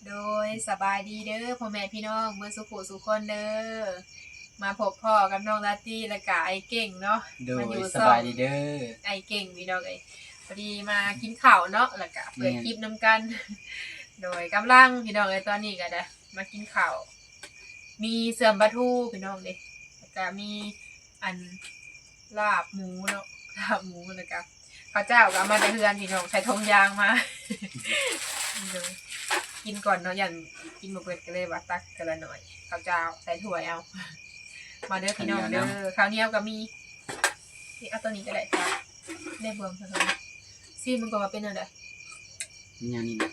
โดยสบายดีเด้อพ่อแม่พี่น้องเมื่อสุขสุขคนเด้อมาพบพ่อกับน้องลาตี้และกะไอเก่งเนาะโดมาย อยู่สซ่องบายดีเด้อไอเก่งพี่น้องพอดีมากินข้าวเนาะแล้วก็เปิดคลิปน้ำกัน โดยกำลังพี่น้องตอนนี้ก็ได้มากินข้าวมีเสื่อมปลาทูพี่น้องแล้วก็มีอันลาบหมูเนาะลาบหมูแล้วก็ข้าวเจ้าก็มาแต่เฮือนพี่น้องใส่ทงยางมา โดยกินก่อนเนาะยันกินบ่เบิดก็เลยว่าตักกันละหน่อยข้าวเจ้าใส่ถ้วยเอามาเด้อพี่น้องเด้อข้าวเหนียวก็มีนี่เอาตัวนี้ก็ได้จ้ะได้เบิ่งซะเลยซีมันก็ว่าเป็นอะไร มีอย่างนี้นะ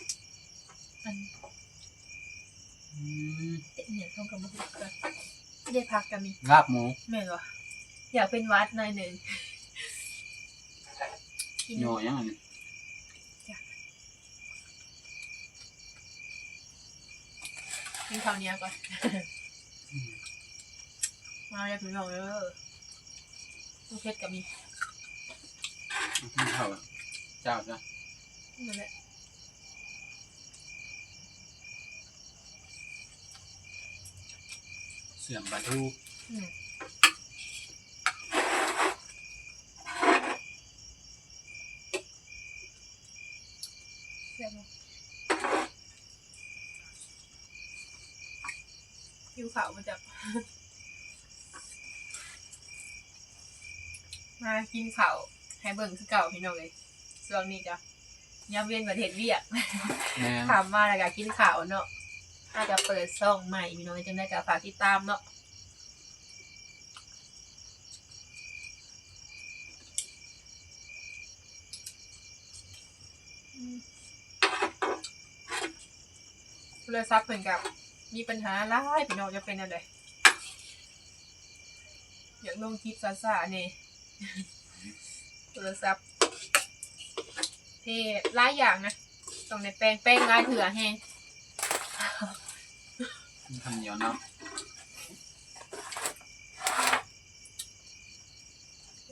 อันเต็มเนี่ยต้องกับมาพูดกันได้พักกันมี ลาบหมู แม่นวะอยากเป็นวัดหน่อยหนึ่งกิน โยยังไง กินข้าวเหนียวก่อนมาเลยพี่น้องเด้อลูกเพชรกับมี กินข้าวเจ้าจ้ะ นั่นแหละ เสื่อมปลาทู อืมเรียบร้อยคิวขาวมาจาก มากินข้าวให้เบิ่งคือเก่าพี่น้องเลยช่วงนี้จ้ะยามเวียนประเทศเวียก แม่ ถามมาแล้วก็กินข้าวเนาะอาจจะเปิดช่องใหม่พี่น้องจังได้ก็ฝากติดตามเนาะโทรศัพท์เพิ่นกับมีปัญหาหลายพี่น้องจะเป็นอะไรอยากลงคลิปซ่าๆนี่ โทรศัพท์ที่หลายอย่างนะต้องในแป้งลายเถื่อแฮง ทำเหนียวเนาะ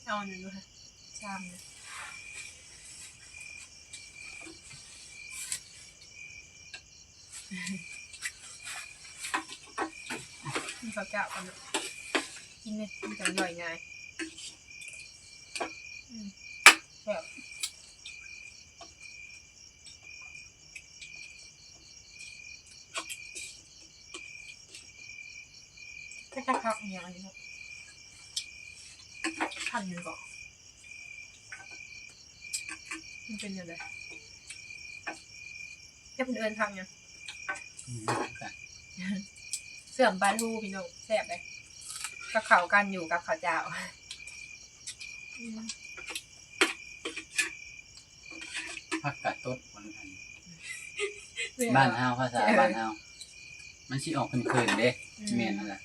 เอาหนึ่งดูค่ะชามนะมีข้าวเจ้ากันเนาะกินเลยมันจะย่อยง่ายแบบก็จะพักอย่างนี้เนาะพันหนึ่งก่อนมันเป็นยังไงแค่เป็นเอิญพักเนี่ยเสื่อมปลาทูพี่น้องแซ่บเลยก็เขากันอยู่กับข้าวเจ้า ผักกาดต้นบ้านเฮาภาษาบ้านเฮามันสิออกเพิ่นๆเด้เมียนนั่นแหละ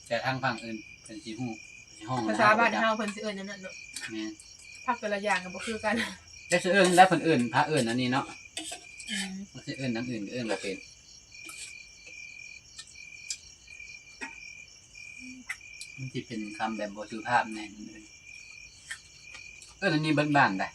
แต่ทางฝั่งอื่นเป็นสิฮู้สิห้อง ภาษาบ้านเฮาเพิ่นสิเอิ้นนั่นน่ะเนาะ แม่น ภาคแต่ละอย่างก็บ่คือกัน แต่สิเอิ้นแล้วเพิ่นเอิ้นพระเอิ้นอันนี้เนาะ อืม มันสิเอิ้นทั้งอื่นก็เอิ้นบ่เป็นมันสิเป็นคำแบบบ่สุภาพแน่นอนอันนี้บ้านๆได้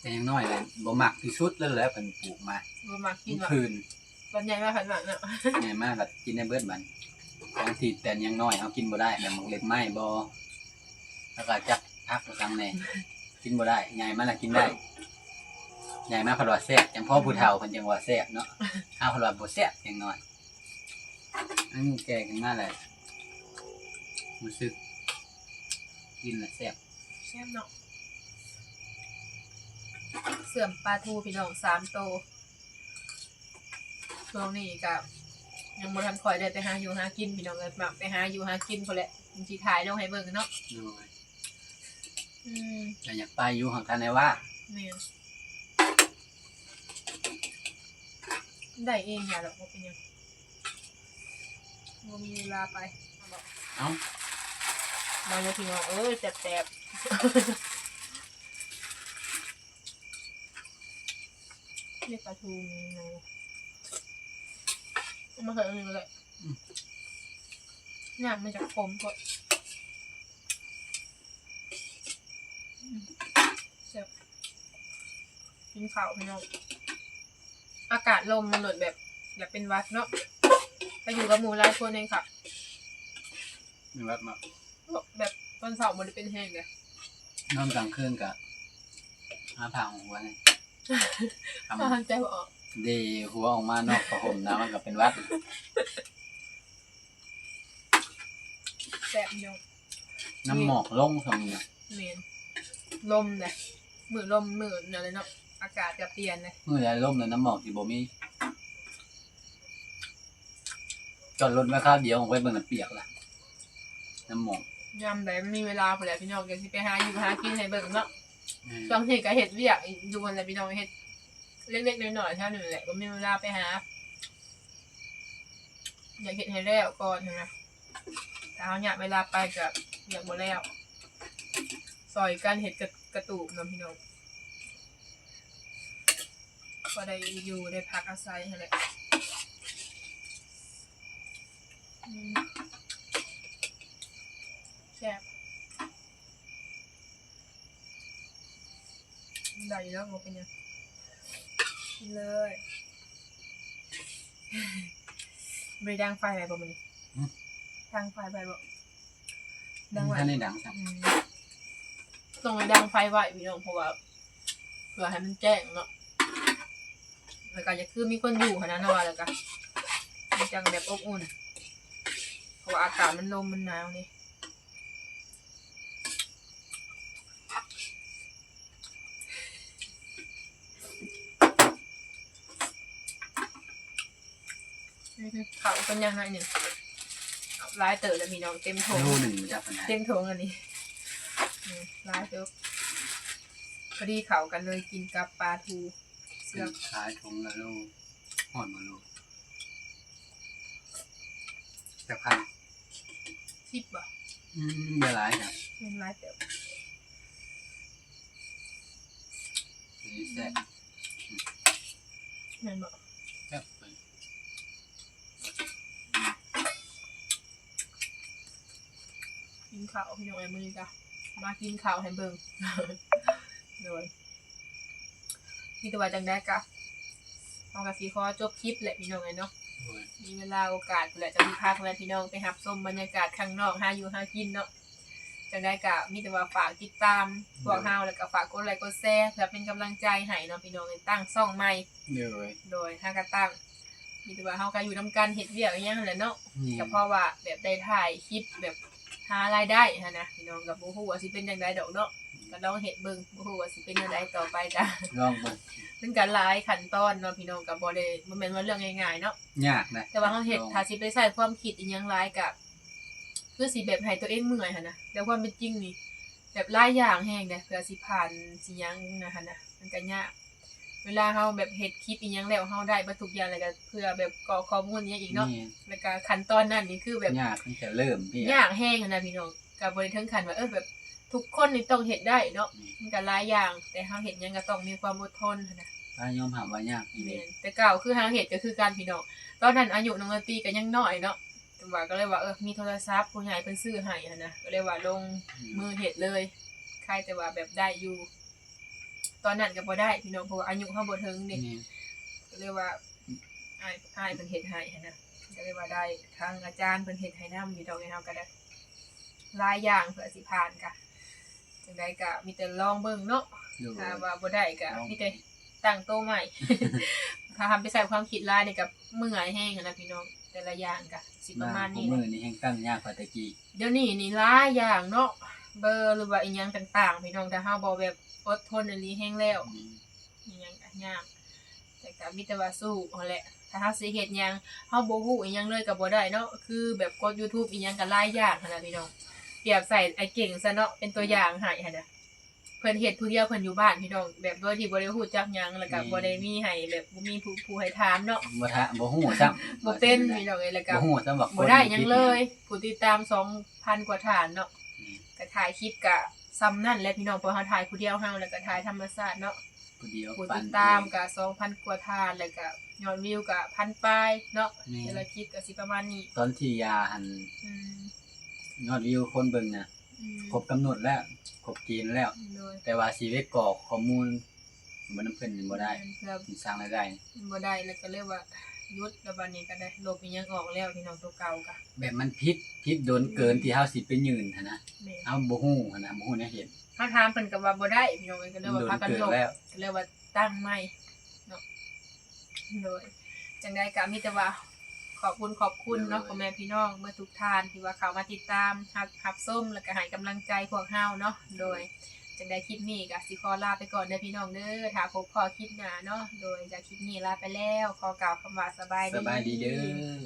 แต่ยังน้อยเลยบ่มักที่สุดเลยแหละเพิ่นปลูกมา บ่มักกินว่า คืน ส่วนใหญ่ว่าคันว่าเนาะ ใหญ่มากแบบกินได้เบิดบัดบางทีแต่ยังน้อยเอากินบ่ได้แบบหมกเล็กไม้บ่แล้วก็จักพักทางแน่กินบ่ได้ใหญ่มาแล้วกินได้ใหญ่มาเพิ่นว่าแซ่บจังพ่อผู้เฒ่าเพิ่นจังว่าแซ่บเนาะเฮาเพิ่นว่าบ่แซ่บจังน้อยอันนี้แก่กันมาแล้วรู้สึกกินแล้วแซ่บ แซ่บเนาะเสื่อมปลาทูพี่น้อง3โตวช่วงนี้ก็ยังบ่ทันค่อยได้ไปหาอยู่หากินพี่น้องเอ้ยแบบไปหาอยู่หากินพุ่นแหละบางทีถ่ายลงให้เบิ่งเนาะ โอ้ย อืม แต่อยากไปอยู่ของท่านได้ว่า แม่นได้เองอย่าหรอกบ่เป็นหยังบ่มีเวลาไปเอาบอก เอ้า มาเลยพี่น้องแซ่บๆ เรียกปลาทูมีไงเอามาใส่อันนี้ก็ได้ น้ำมันจะขมกว่าเสียบกินข้าวพี่น้องอากาศลมมันหลดแบบอยากเป็นหวัดเนาะไปอยู่กับหมู่หลายคนเองค่ะ มีวัดมา แบบตอนเสาร์มันเป็นแห้งเลย นอนกลางคืนกับหาผ่าหัวไงท ถ้าทำใจบ่ออก ำเดหัวออกมานอกผ้าห่มนะมันก็เป็นหวัด แสบพี่น้อง น้ำหมอกลงตรงนี้นะ เมนลมเลยมือลมมืออะไรเนาะอากาศจะเปลี่ยนเลย เมื่อไรล่มเลยน้ำหมอกที่บ่มีจอดรถไว้ข้าวเดียวของไปเบิ่งมันเปียกละน้ำหมอก ยามใดมีเวลาพอแล้วพี่น้องเดี๋ยวสิไปหาอยู่หากินให้เบิ่งเนาะบางทีก็เฮ็ดเวียกดูอะไรพี่น้องเฮ็ดเล็กๆน้อยๆเท่านั้นแหละก็มีเวลาไปหาอยากเฮ็ดให้แล้วก่อนนะแต่เอาเนี่ยเวลาไปก็อยากบ่แล้วซอยกันเฮ็ดกระตูกเนาะพี่น้องก็ได้อยู่ได้พักอาศัยนั่นแหละแซ่บได้แล้วบ่เป็นยังกินเลยบริดังไฟไปบ่มันนี่ดังไฟไปบ่ดังไว้ ถ้าในดังสัก ต้องไปดังไฟไว้พี่น้องเพราะว่าเพื่อให้มันแจ้งเนาะแล้วก็จะคือมีคนอยู่ขนาดนั้นว่าแล้วก็มันจังแบบอบอุ่นเพราะว่าอากาศมันลมมันหนาวนี่เขาเป็นยังไงหนึ่งร้ายเต๋อแล้วพี่น้องเต็มโถง รูหนึ่งมันจะเป็นไง เต็มโถงอันนี้ร้ายเต๋อพอดีเขากันเลยกินกับปลาทูเสือก ขายถุงละลูกห่อนมาลูกจะพัน ชิบบ่ เวลาครับ เป็นร้ายเต๋อ นี่แซ่บ แม่นบ่ แซ่บไป กินข้าวพี่น้องไอ้มือจ้ะมากินข้าวให้เบิ่ง โดยมีแต่ว่าจังได้กะเอากะสิขอจบคลิปแหละพี่น้องไอ้เนาะ โอ้ย มีเวลาโอกาสแหละจะมีพักแล้วพี่น้องไปหับชมบรรยากาศข้างนอกหาอยู่หากินเนาะจังได้กะมีแต่ว่าฝากติดตามพวกเฮาแล้วก็ฝากกดไลค์กดแชร์เพื่อเป็นกำลังใจให้เนาะพี่น้องตั้งช่องใหม่ เดี๋ยวเลย โดยถ้าก็ตั้งมีแต่ว่าเฮาก็อยู่นำกันเฮ็ดเวียกอีหยังนั่นแหละเนาะ นี่ ก็เพราะว่าแบบได้ถ่ายคลิปแบบหารายได้ฮะนะพี่น้องกับบ่ฮู้ว่าสิเป็นจังไดดอกเนาะก็ลองเฮ็ดเบิ่งบ่ฮู้ว่าสิเป็นจังไดต่อไปจ้ะ ลองเบิ่ง เป็นการหลายขั้นตอนเนาะพี่น้องก็บ่ได้บ่แม่นว่าเรื่องง่ายๆเนาะ ยากนะ แต่ว่าเฮาเฮ็ดถ้าสิไปใช้ความคิดอีหยังหลายก็คือสิแบบให้ตัวเองเมื่อยหั่นนะแต่ความเป็นจริงนี่แบบหลายอย่างแฮงเด้เพื่อสิผ่านสิหยังนะหั่นนะมันก็ยากเวลาเฮาแบบเฮ็ดคลิปอีหยังแล้วเฮาได้บ่ทุกอย่างแล้วก็เพื่อแบบกรอกข้อมูลอีหยังอีกเนาะ นี่ แล้วก็ขั้นตอนนั้นนี่คือแบบ ยากตั้งแต่เริ่มพี่ ยากแห้งอะนะพี่น้องกับบริถึงขั้นว่าแบบทุกคนนี่ต้องเฮ็ดได้เนาะมันก็หลายอย่าง แต่เฮาเฮ็ดหยังก็ต้องมีความอดทนหั้นนะ ถ้ายอมหาว่ายากอีเด แม่นแต่เก่าคือเฮาเฮ็ดก็คือการพี่น้องตอนนั้นอายุน้องดนตรีก็ยังน้อยเนาะแต่ว่าก็เลยว่ามีโทรศัพท์ผู้ใหญ่เพิ่นซื้อให้หั้นนะก็เลยว่าลงมือเฮ็ดเลยใครแต่ว่าแบบได้อยู่ ตอนนั้นก็บ่ได้พี่น้องเพราะว่าอายุเฮาบ่ถึงนี่ นี่ ก็เลยว่าอ้ายเพิ่นเฮ็ดให้หั้นนะก็เลยว่าได้ทางอาจารย์เพิ่นเฮ็ดให้นำอยู่ดอกให้เฮาก็ได้หลายอย่างเพื่อสิผ่านก็จังไดก็มีแต่ลองเบิ่งเนาะ เดี๋ยว ถ้าว่าบ่ได้ก็มีแต่ตั้งโตใหม่ ถ้าทำไปใส่ความคิดหลายนี่ก็เมื่อยแฮงอะนะพี่น้องแต่ละอย่างก็สิประมาณนี้ มือนี่แห่งตั้งยากกว่าตะกี้ เดี๋ยวนี้นี่หลายอย่างเนาะเบอร์หรือว่าอีหยังต่างๆพี่น้องถ้าเฮาบ่แบบอดทนอันนี้แฮงแล้วอีหยังก็ยากแต่ก็มีแต่ว่าสู้นั่นแหละถ้าเฮาสิเฮ็ดหยังเฮาบ่ฮู้อีหยังเลยก็บ่ได้เนาะคือแบบกด YouTube อีหยังก็หลายอย่างหั่นน่ะพี่น้องเปรียบใส่ไอ้เก่งซะเนาะเป็นตัวอย่างให้หั่นน่ะเพิ่นเฮ็ดผู้เดียวเพิ่นอยู่บ้านพี่น้องแบบโดยที่บ่ได้ฮู้จักหยังแล้วก็บ่ได้มีให้แบบบ่มีผู้ให้ถามเนาะ บ่ฮู้ซ้ำ บ่เป็นพี่น้องเอ้ยแล้วก็ บ่ฮู้ซ้ำว่า บ่ได้หยังเลยผู้ติดตาม 2,000 กว่าฐานเนาะก็ถ่ายคลิปก็ซ้ำนั่นแหละพี่น้องเพราะเฮาถ่ายผู้เดียวเฮาแล้วก็ถ่ายธรรมชาติเนาะ ผู้เดียว ผู้ ปั่ ติ น ดตามก็ 2,000 กว่าทานแล้วก็ยอดวิวก็1,000ปลายเนาะ แม่ แต่ละคลิปก็สิประมาณนี้ ตอนที่ยาหัน อืม ยอดวิวคนเบิ่งน่ะ อืม ครบกำหนดแล้วครบเกณฑ์แล้ว โดย แต่ว่าชีวิตกรอกข้อมูลมันนำเพิ่นบ่ได้ เพื่อ มันสร้างรายได้ บ่ได้แล้วก็เลยว่าหยุดแล้วบัดนี้ก็ได้ลบอีหยังออกแล้วพี่น้องตัวเก่าก็ แบบมันผิดโดนเกินที่เฮาสิไปยืนหันนะ แม่น เฮาบ่ฮู้หันนะบ่ฮู้แนวเฮ็ด ถ้าถามเพิ่นก็ว่าบ่ได้พี่น้องก็เลยว่า โดน พากัน เกิน ลบ แล้ว ก็เลยว่าตั้งใหม่เนาะโดยจังได๋ก็มีแต่ว่าขอบคุณเนาะพ่อแม่พี่น้องเมื่อทุกท่านที่ว่าเข้ามาติดตามรับชมแล้วก็ให้กำลังใจพวกเฮาเนาะโดยจังได๋คลิปนี้ก็สิขอลาไปก่อนเด้อพี่น้องเด้อถ้าพบพอคลิปหน้าเนาะโดยจากคลิปนี้ลาไปแล้วขอกล่าวคำว่าสบาย สบายดีเด้อ